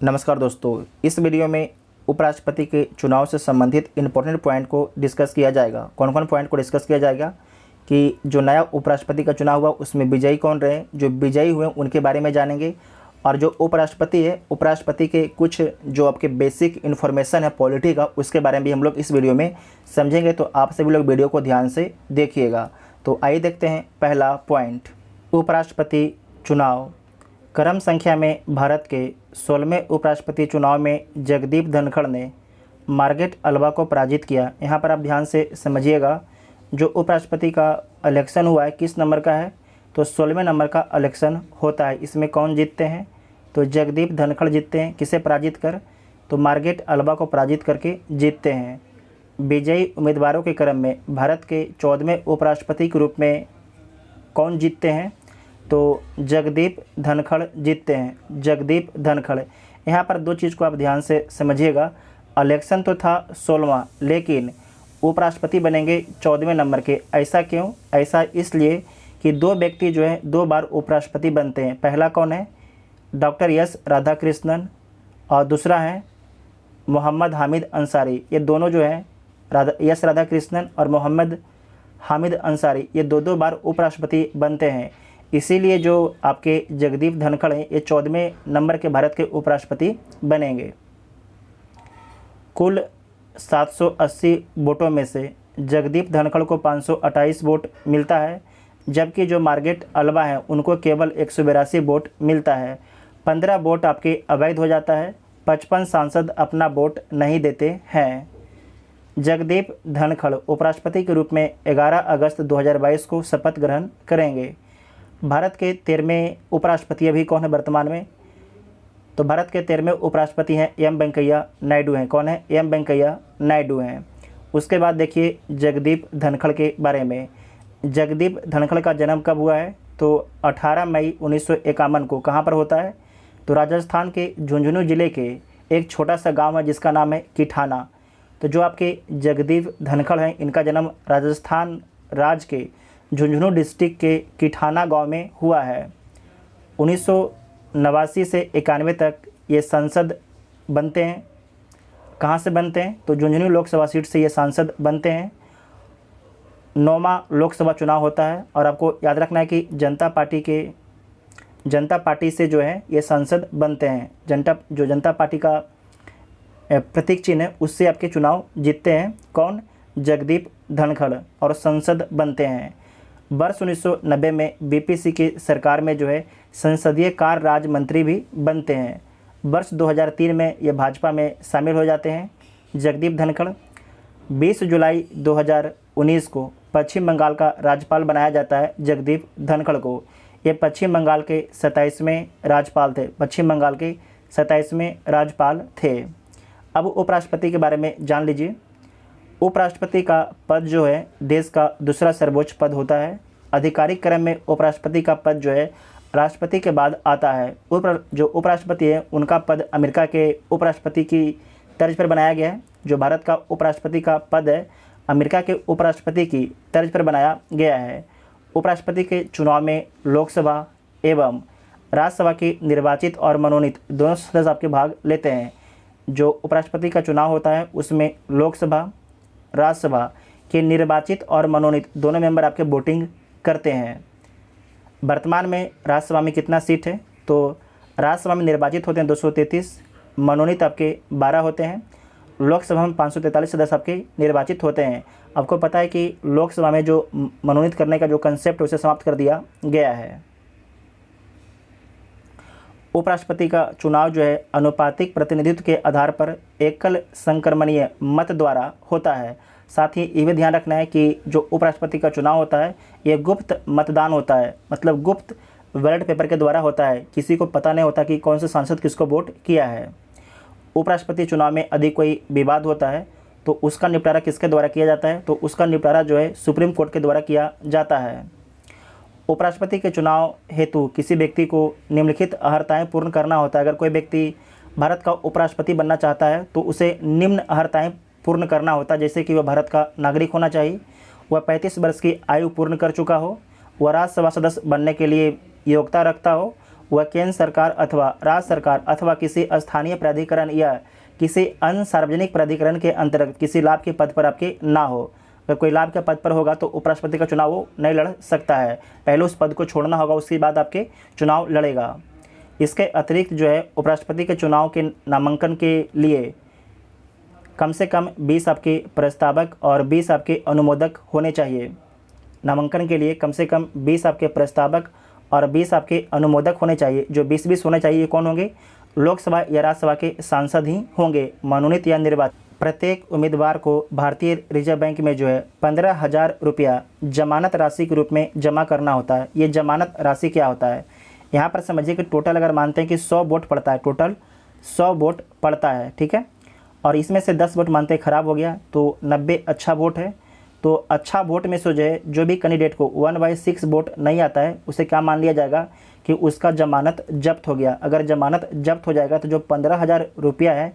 नमस्कार दोस्तों, इस वीडियो में उपराष्ट्रपति के चुनाव से संबंधित इम्पोर्टेंट पॉइंट को डिस्कस किया जाएगा। कौन कौन पॉइंट को डिस्कस किया जाएगा कि जो नया उपराष्ट्रपति का चुनाव हुआ उसमें विजयी कौन रहे, जो विजयी हुए उनके बारे में जानेंगे, और जो उपराष्ट्रपति है उपराष्ट्रपति के कुछ जो आपके बेसिक इन्फॉर्मेशन है पॉलिटी का उसके बारे में भी हम लोग इस वीडियो में समझेंगे। तो आप सभी लोग वीडियो को ध्यान से देखिएगा। तो आइए देखते हैं पहला पॉइंट, उपराष्ट्रपति चुनाव। क्रम संख्या में भारत के 16वें उपराष्ट्रपति चुनाव में जगदीप धनखड़ ने मार्गरेट अल्वा को पराजित किया। यहाँ पर आप ध्यान से समझिएगा, जो उपराष्ट्रपति का इलेक्शन हुआ है किस नंबर का है, तो 16वें नंबर का इलेक्शन होता है। इसमें कौन जीतते हैं, तो जगदीप धनखड़ जीतते हैं। किसे पराजित कर, तो मार्गरेट अल्वा को पराजित करके जीतते हैं। विजयी उम्मीदवारों के क्रम में भारत के 14वें उपराष्ट्रपति के रूप में कौन जीतते हैं, तो जगदीप धनखड़ जीतते हैं। जगदीप धनखड़। यहाँ पर दो चीज़ को आप ध्यान से समझिएगा, इलेक्शन तो था 16वां लेकिन उपराष्ट्रपति बनेंगे 14वें नंबर के। ऐसा क्यों? ऐसा इसलिए कि दो व्यक्ति जो है 2 बार उपराष्ट्रपति बनते हैं। पहला कौन है, डॉक्टर एस राधाकृष्णन, और दूसरा है मोहम्मद हामिद अंसारी। ये दोनों जो है एस राधाकृष्णन और मोहम्मद हामिद अंसारी, ये दो बार उपराष्ट्रपति बनते हैं। इसीलिए जो आपके जगदीप धनखड़ हैं ये 14वें नंबर के भारत के उपराष्ट्रपति बनेंगे। कुल 780 वोटों में से जगदीप धनखड़ को 528 वोट मिलता है, जबकि जो मार्गरेट अल्वा है उनको केवल 182 वोट मिलता है। 15 वोट आपके अवैध हो जाता है। 55 सांसद अपना वोट नहीं देते हैं। जगदीप धनखड़ उपराष्ट्रपति के रूप में 11 अगस्त 2022 को शपथ ग्रहण करेंगे। भारत के 13वें उपराष्ट्रपति अभी कौन है वर्तमान में, तो भारत के 13वें उपराष्ट्रपति हैं एम वेंकैया नायडू हैं। कौन है, एम वेंकैया नायडू हैं। उसके बाद देखिए जगदीप धनखड़ के बारे में। जगदीप धनखड़ का जन्म कब हुआ है, तो 18 मई 1951 को। कहाँ पर होता है, तो राजस्थान के झुंझुनू जिले के एक छोटा सा गाँव है जिसका नाम है किठाना। तो जो आपके जगदीप धनखड़ हैं इनका जन्म राजस्थान राज्य के झुंझुनू डिस्ट्रिक्ट के किठाना गांव में हुआ है। 1989 से 91 तक ये सांसद बनते हैं। कहां से बनते हैं, तो झुंझुनू लोकसभा सीट से ये सांसद बनते हैं। 9वां लोकसभा चुनाव होता है और आपको याद रखना है कि जनता पार्टी से जो है ये सांसद बनते हैं। जनता पार्टी का प्रतीक चिन्ह है उससे आपके चुनाव जीतते हैं। कौन, जगदीप धनखड़, और संसद बनते हैं। वर्ष 1990 में बीपीसी की सरकार में जो है संसदीय कार्य राज्य मंत्री भी बनते हैं। वर्ष 2003 में ये भाजपा में शामिल हो जाते हैं। जगदीप धनखड़ 20 जुलाई 2019 को पश्चिम बंगाल का राज्यपाल बनाया जाता है। जगदीप धनखड़ को ये पश्चिम बंगाल के 27वें राज्यपाल थे। पश्चिम बंगाल के 27वें राज्यपाल थे। अब उपराष्ट्रपति के बारे में जान लीजिए। उपराष्ट्रपति का पद जो है देश का दूसरा सर्वोच्च पद होता है। आधिकारिक क्रम में उपराष्ट्रपति का पद जो है राष्ट्रपति के बाद आता है। जो उपराष्ट्रपति है उनका पद अमेरिका के उपराष्ट्रपति की तर्ज पर बनाया गया है। जो भारत का उपराष्ट्रपति का पद है अमेरिका के उपराष्ट्रपति की तर्ज पर बनाया गया है। उपराष्ट्रपति के चुनाव में लोकसभा एवं राज्यसभा के निर्वाचित और मनोनीत दोनों सदस्य आपके भाग लेते हैं। जो उपराष्ट्रपति का चुनाव होता है उसमें लोकसभा राज्यसभा के निर्वाचित और मनोनीत दोनों मेंबर आपके वोटिंग करते हैं। वर्तमान में राज्यसभा में कितना सीट है, तो राज्यसभा में निर्वाचित होते हैं 233, मनोनीत आपके 12 होते हैं। लोकसभा में 543 सदस्य आपके निर्वाचित होते हैं। आपको पता है कि लोकसभा में जो मनोनीत करने का जो कंसेप्ट है उसे समाप्त कर दिया गया है। उपराष्ट्रपति का चुनाव जो है अनुपातिक प्रतिनिधित्व के आधार पर एकल संक्रमणीय मत द्वारा होता है। साथ ही ये भी ध्यान रखना है कि जो उपराष्ट्रपति का चुनाव होता है ये गुप्त मतदान होता है, मतलब गुप्त बैलेट पेपर के द्वारा होता है। किसी को पता नहीं होता कि कौन से सांसद किसको वोट किया है। उपराष्ट्रपति चुनाव में यदि कोई विवाद होता है तो उसका निपटारा किसके द्वारा किया जाता है, तो उसका निपटारा जो है सुप्रीम कोर्ट के द्वारा किया जाता है। उपराष्ट्रपति के चुनाव हेतु किसी व्यक्ति को निम्नलिखित अर्हताएँ पूर्ण करना होता है। अगर कोई व्यक्ति भारत का उपराष्ट्रपति बनना चाहता है तो उसे निम्न अर्हताएँ पूर्ण करना होता है, जैसे कि वह भारत का नागरिक होना चाहिए, वह 35 वर्ष की आयु पूर्ण कर चुका हो, वह राज्यसभा सदस्य बनने के लिए योग्यता रखता हो, वह केंद्र सरकार अथवा राज्य सरकार अथवा किसी स्थानीय प्राधिकरण या किसी अन्य सार्वजनिक प्राधिकरण के अंतर्गत किसी लाभ के पद पर आपके ना हो। अगर कोई लाभ के पद पर होगा तो उपराष्ट्रपति का चुनाव वो नहीं लड़ सकता है, पहले उस पद को छोड़ना होगा, उसके बाद आपके चुनाव लड़ेगा। इसके अतिरिक्त जो है उपराष्ट्रपति के चुनाव के नामांकन के लिए कम से कम 20 आपके प्रस्तावक और 20 आपके अनुमोदक होने चाहिए। नामांकन के लिए कम से कम 20 आपके प्रस्तावक और 20 आपके अनुमोदक होने चाहिए। जो 20-20 होने चाहिए ये कौन होंगे? लोकसभा या राज्यसभा के सांसद ही होंगे, मनोनीत या निर्वाचित। प्रत्येक उम्मीदवार को भारतीय रिजर्व बैंक में जो है 15,000 रुपया जमानत राशि के रूप में जमा करना होता है। ये जमानत राशि क्या होता है? यहाँ पर समझिए कि टोटल अगर मानते हैं कि 100 वोट पड़ता है, टोटल 100 वोट पड़ता है, ठीक है, और इसमें से 10 वोट मानते हैं खराब हो गया तो 90 अच्छा वोट है। तो अच्छा वोट में से जो भी कैंडिडेट को 1/6 वोट नहीं आता है उसे क्या मान लिया जाएगा कि उसका जमानत जब्त हो गया। अगर जमानत जब्त हो जाएगा तो जो 15,000 रुपया है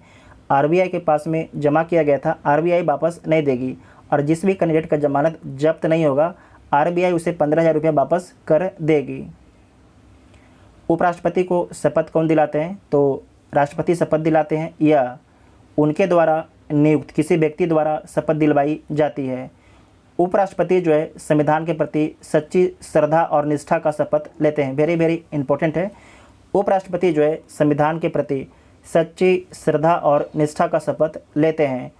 आरबीआई के पास में जमा किया गया था, आरबीआई वापस नहीं देगी, और जिस भी कैंडिडेट का जमानत जब्त नहीं होगा आरबीआई उसे 15,000 रुपया वापस कर देगी। उपराष्ट्रपति को शपथ कौन दिलाते हैं? तो राष्ट्रपति शपथ दिलाते हैं या उनके द्वारा नियुक्त किसी व्यक्ति द्वारा शपथ दिलवाई जाती है। उपराष्ट्रपति जो है संविधान के प्रति सच्ची श्रद्धा और निष्ठा का शपथ लेते हैं। वेरी वेरी इंपॉर्टेंट है। उपराष्ट्रपति जो है संविधान के प्रति सच्ची श्रद्धा और निष्ठा का शपथ लेते हैं।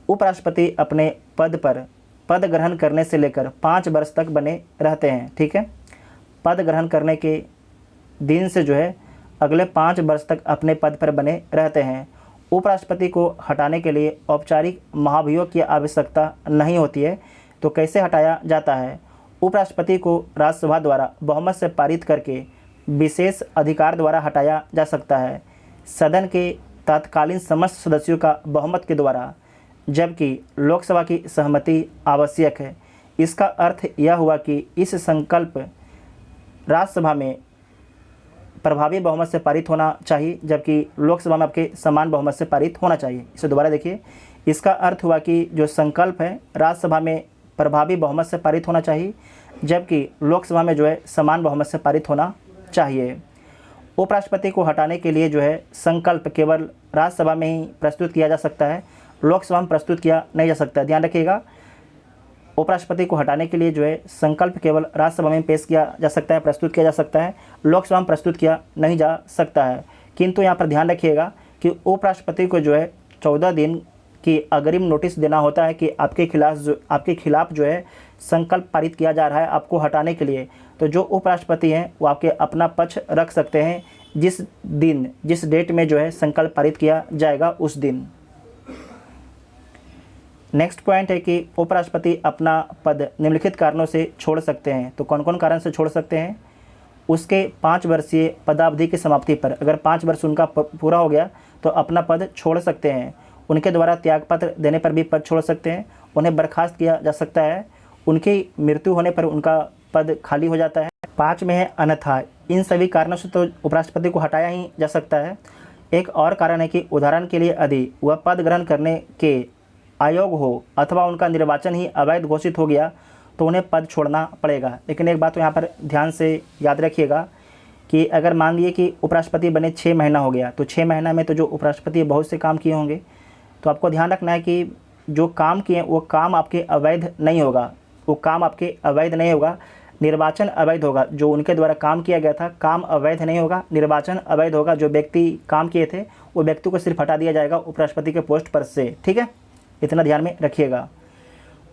उपराष्ट्रपति अपने पद पर पद ग्रहण करने से लेकर 5 वर्ष तक बने रहते हैं, ठीक है। पद ग्रहण करने के दिन से जो है अगले 5 वर्ष तक अपने पद पर बने रहते हैं। उपराष्ट्रपति को हटाने के लिए औपचारिक महाभियोग की आवश्यकता नहीं होती है। तो कैसे हटाया जाता है? उपराष्ट्रपति को राज्यसभा द्वारा बहुमत से पारित करके विशेष अधिकार द्वारा हटाया जा सकता है, सदन के तत्कालीन समस्त सदस्यों का बहुमत के द्वारा, जबकि लोकसभा की सहमति आवश्यक है। इसका अर्थ यह हुआ कि इस संकल्प राज्यसभा में प्रभावी बहुमत से पारित होना चाहिए, जबकि लोकसभा में आपके समान बहुमत से पारित होना चाहिए। इसे दोबारा देखिए। इसका अर्थ हुआ कि जो संकल्प है राज्यसभा में प्रभावी बहुमत से पारित होना चाहिए, जबकि लोकसभा में जो है समान बहुमत से पारित होना चाहिए। उपराष्ट्रपति को हटाने के लिए जो है संकल्प केवल राज्यसभा में ही प्रस्तुत किया जा सकता है, लोकसभा में प्रस्तुत किया नहीं जा सकता। ध्यान रखिएगा, उपराष्ट्रपति को हटाने के लिए जो है संकल्प केवल राज्यसभा में पेश किया जा सकता है, प्रस्तुत किया जा सकता है, लोकसभा में प्रस्तुत किया नहीं जा सकता है। किंतु यहाँ पर ध्यान रखिएगा कि उपराष्ट्रपति को जो है 14 दिन की अग्रिम नोटिस देना होता है कि आपके खिलाफ जो है संकल्प पारित किया जा रहा है आपको हटाने के लिए। तो जो उपराष्ट्रपति हैं वो आपके अपना पक्ष रख सकते हैं जिस डेट में जो है संकल्प पारित किया जाएगा उस दिन। नेक्स्ट पॉइंट है कि उपराष्ट्रपति अपना पद निम्नलिखित कारणों से छोड़ सकते हैं। तो कौन कौन कारण से छोड़ सकते हैं? उसके 5 वर्षीय पदावधि की समाप्ति पर, अगर 5 वर्ष उनका पूरा हो गया तो अपना पद छोड़ सकते हैं। उनके द्वारा त्यागपत्र देने पर भी पद छोड़ सकते हैं। उन्हें बर्खास्त किया जा सकता है। उनकी मृत्यु होने पर उनका पद खाली हो जाता है। 5 में है अन्यथा। इन सभी कारणों से तो उपराष्ट्रपति को हटाया ही जा सकता है। एक और कारण है कि उदाहरण के लिए यदि वह पद ग्रहण करने के अयोग्य हो अथवा उनका निर्वाचन ही अवैध घोषित हो गया तो उन्हें पद छोड़ना पड़ेगा। लेकिन एक बात तो यहाँ पर ध्यान से याद रखिएगा कि अगर मान लिए कि उपराष्ट्रपति बने 6 महीना हो गया तो 6 महीना में तो जो उपराष्ट्रपति बहुत से काम किए होंगे, तो आपको ध्यान रखना है कि जो काम किए वो काम आपके अवैध नहीं होगा, वो काम आपके अवैध नहीं होगा, निर्वाचन अवैध होगा। जो उनके द्वारा काम किया गया था काम अवैध नहीं होगा, निर्वाचन अवैध होगा। जो व्यक्ति काम किए थे वो व्यक्ति को सिर्फ हटा दिया जाएगा उपराष्ट्रपति के पोस्ट पर से, ठीक है, इतना ध्यान में रखिएगा।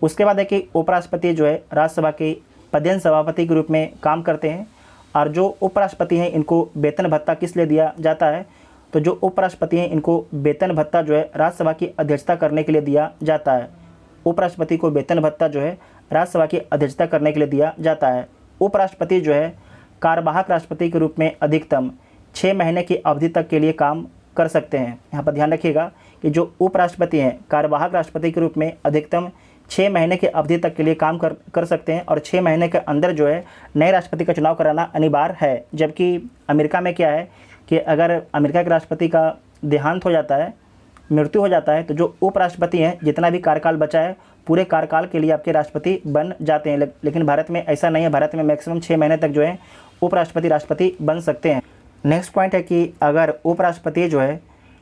उसके बाद है कि उपराष्ट्रपति जो है राज्यसभा के पदेन सभापति के रूप में काम करते हैं, और जो उपराष्ट्रपति हैं इनको वेतन भत्ता किस लिए दिया जाता है? तो जो उपराष्ट्रपति हैं इनको वेतन भत्ता जो है राज्यसभा की अध्यक्षता करने के लिए दिया जाता है। उपराष्ट्रपति को वेतन भत्ता जो है राज्यसभा की अध्यक्षता करने के लिए दिया जाता है। उपराष्ट्रपति जो है कार्यवाहक राष्ट्रपति के रूप में अधिकतम 6 महीने की अवधि तक के लिए काम कर सकते हैं। यहाँ पर ध्यान रखिएगा कि जो उपराष्ट्रपति हैं कार्यवाहक राष्ट्रपति के रूप में अधिकतम 6 महीने की अवधि तक के लिए काम कर सकते हैं, और 6 महीने के अंदर जो है नए राष्ट्रपति का चुनाव कराना अनिवार्य है। जबकि अमेरिका में क्या है कि अगर अमेरिका के राष्ट्रपति का देहांत हो जाता है, मृत्यु हो जाता है, तो जो उपराष्ट्रपति हैं जितना भी कार्यकाल बचा है पूरे कार्यकाल के लिए आपके राष्ट्रपति बन जाते हैं। लेकिन भारत में ऐसा नहीं है। भारत में मैक्सिमम 6 महीने तक जो है उपराष्ट्रपति राष्ट्रपति बन सकते हैं। नेक्स्ट पॉइंट है कि अगर उपराष्ट्रपति जो है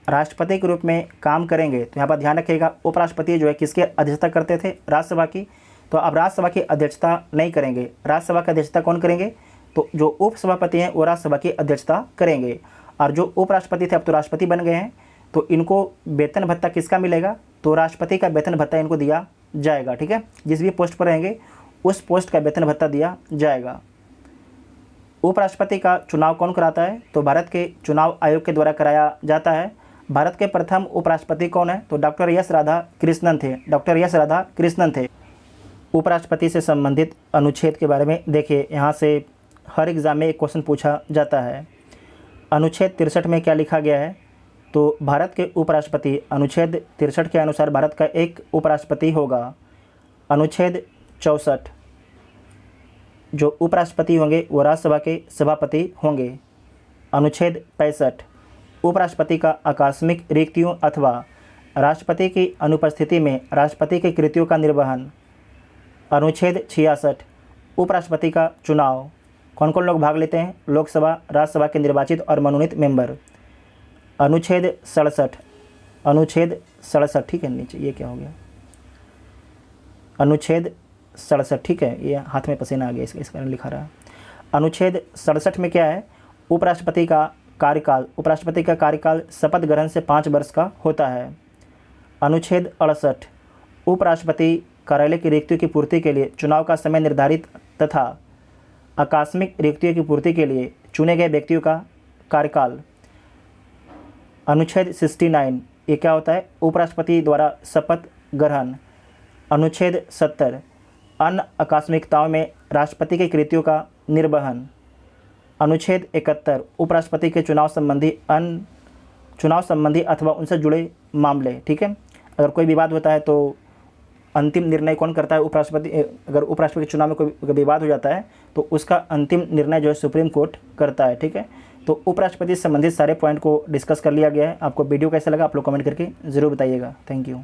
राष्ट्रपति के रूप में काम करेंगे, तो यहाँ पर ध्यान रखिएगा उपराष्ट्रपति जो है किसकी अध्यक्षता करते थे, राज्यसभा की। तो अब राज्यसभा की अध्यक्षता नहीं करेंगे, राज्यसभा की अध्यक्षता कौन करेंगे, तो जो उपसभापति हैं वो राज्यसभा की अध्यक्षता करेंगे। और जो उपराष्ट्रपति थे अब तो राष्ट्रपति बन गए हैं, तो इनको वेतन भत्ता किसका मिलेगा, तो राष्ट्रपति का वेतन भत्ता इनको दिया जाएगा। ठीक है, जिस भी पोस्ट पर रहेंगे उस पोस्ट का वेतन भत्ता दिया जाएगा। उपराष्ट्रपति का चुनाव कौन कराता है, तो भारत के चुनाव आयोग के द्वारा कराया जाता है। भारत के प्रथम उपराष्ट्रपति कौन है, तो डॉक्टर एस राधा कृष्णन थे, डॉक्टर एस राधा कृष्णन थे। उपराष्ट्रपति से संबंधित अनुच्छेद के बारे में देखिए, यहाँ से हर एग्ज़ाम में एक क्वेश्चन पूछा जाता है। अनुच्छेद 63 में क्या लिखा गया है, तो भारत के उपराष्ट्रपति अनुच्छेद 63 के अनुसार भारत का एक उपराष्ट्रपति होगा। अनुच्छेद 64 जो उपराष्ट्रपति होंगे वो राज्यसभा के सभापति होंगे। अनुच्छेद 65 उपराष्ट्रपति का आकस्मिक रिक्तियों अथवा राष्ट्रपति की अनुपस्थिति में राष्ट्रपति की कृतियों का निर्वहन। अनुच्छेद 66 उपराष्ट्रपति का चुनाव, कौन कौन लोग भाग लेते हैं, लोकसभा राज्यसभा के निर्वाचित और मनोनीत मेंबर। अनुच्छेद 67 अनुच्छेद 67 ठीक है, नीचे ये क्या हो गया, अनुच्छेद 67 ठीक है, ये हाथ में पसीना आ गया इस कारण लिखा रहा है। अनुच्छेद 67 में क्या है, उपराष्ट्रपति का कार्यकाल, उपराष्ट्रपति का कार्यकाल शपथ ग्रहण से 5 वर्ष का होता है। अनुच्छेद 68 उपराष्ट्रपति कार्यालय की रिक्तियों की पूर्ति के लिए चुनाव का समय निर्धारित तथा आकस्मिक रिक्तियों की पूर्ति के लिए चुने गए व्यक्तियों का कार्यकाल। अनुच्छेद 69 ये क्या होता है, उपराष्ट्रपति द्वारा शपथ ग्रहण। अनुच्छेद 70 अन्य आकस्मिकताओं में राष्ट्रपति की कृतियों का निर्वहन। अनुच्छेद 71 उपराष्ट्रपति के चुनाव संबंधी अथवा उनसे जुड़े मामले। ठीक है, अगर कोई विवाद होता है तो अंतिम निर्णय कौन करता है, उपराष्ट्रपति। अगर उपराष्ट्रपति के चुनाव में कोई विवाद हो जाता है तो उसका अंतिम निर्णय जो है सुप्रीम कोर्ट करता है। ठीक है, तो उपराष्ट्रपति से संबंधित सारे पॉइंट को डिस्कस कर लिया गया है। आपको वीडियो कैसा लगा आप लोग कमेंट करके ज़रूर बताइएगा। Thank you.